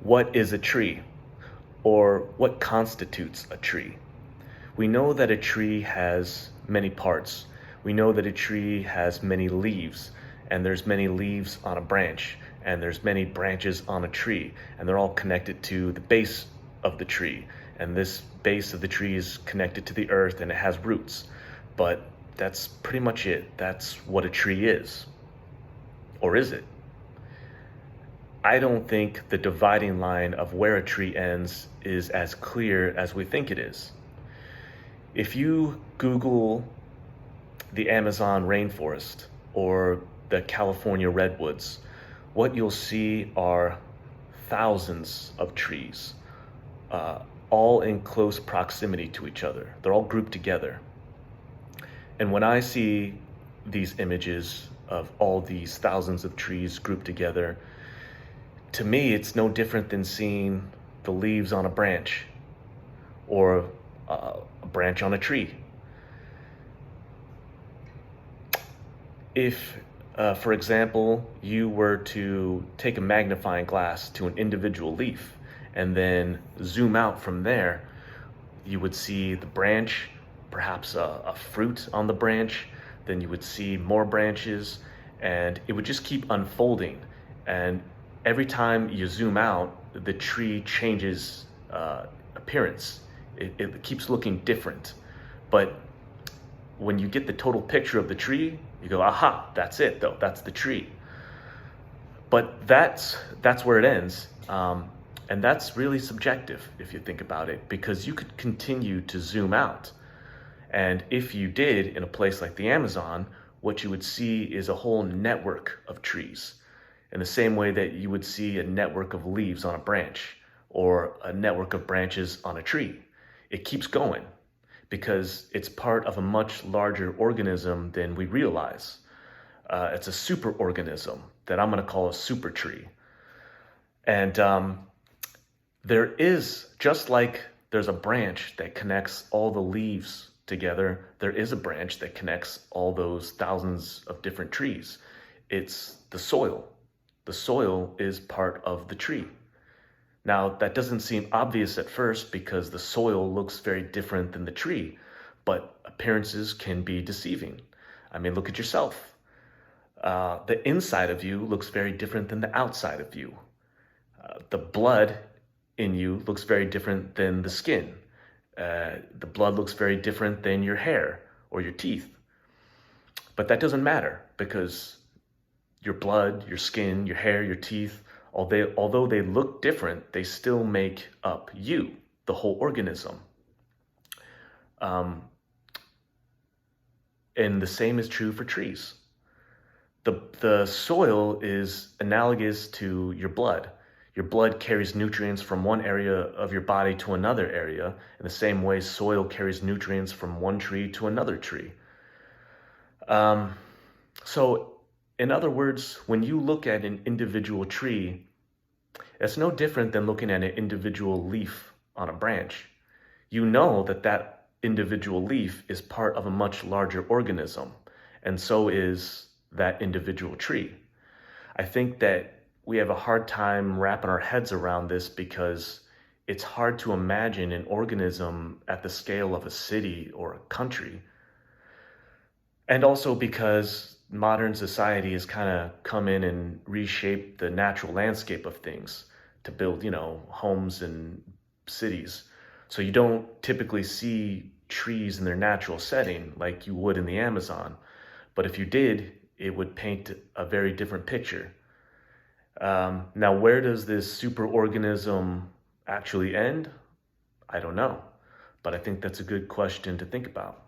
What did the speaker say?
What is a tree? Or what constitutes a tree? We know that a tree has many parts. We know that a tree has many leaves, and there's many leaves on a branch, and there's many branches on a tree, and they're all connected to the base of the tree. And this base of the tree is connected to the earth and it has roots. But that's pretty much it. That's what a tree is. Or is it? I don't think the dividing line of where a tree ends is as clear as we think it is. If you Google the Amazon rainforest or the California redwoods, what you'll see are thousands of trees, all in close proximity to each other. They're all grouped together. And when I see these images of all these thousands of trees grouped together, to me, it's no different than seeing the leaves on a branch or a branch on a tree. If, for example, you were to take a magnifying glass to an individual leaf and then zoom out from there, you would see the branch, perhaps a fruit on the branch, then you would see more branches, and it would just keep unfolding. And every time you zoom out, the tree changes appearance. It keeps looking different. But when you get the total picture of the tree, you go, aha, that's it though, that's the tree. But that's where it ends. And that's really subjective if you think about it, because you could continue to zoom out. And if you did in a place like the Amazon, what you would see is a whole network of trees, in the same way that you would see a network of leaves on a branch or a network of branches on a tree. It keeps going because it's part of a much larger organism than we realize. It's a super organism that I'm going to call a super tree. And there is, just like there's a branch that connects all the leaves together, there is a branch that connects all those thousands of different trees. It's the soil. The soil is part of the tree. Now, that doesn't seem obvious at first because the soil looks very different than the tree, but appearances can be deceiving. I mean, look at yourself. The inside of you looks very different than the outside of you. The blood in you looks very different than the skin. The blood looks very different than your hair or your teeth. But that doesn't matter because your blood, your skin, your hair, your teeth, although they look different, they still make up you, the whole organism. And the same is true for trees. The soil is analogous to your blood. Your blood carries nutrients from one area of your body to another area. In the same way, soil carries nutrients from one tree to another tree. So, in other words, when you look at an individual tree, it's no different than looking at an individual leaf on a branch. You know that that individual leaf is part of a much larger organism, and so is that individual tree. I think that we have a hard time wrapping our heads around this because it's hard to imagine an organism at the scale of a city or a country. And also because modern society has kind of come in and reshaped the natural landscape of things to build, homes and cities. So you don't typically see trees in their natural setting like you would in the Amazon. But if you did, it would paint a very different picture. Now, where does this superorganism actually end? I don't know, but I think that's a good question to think about.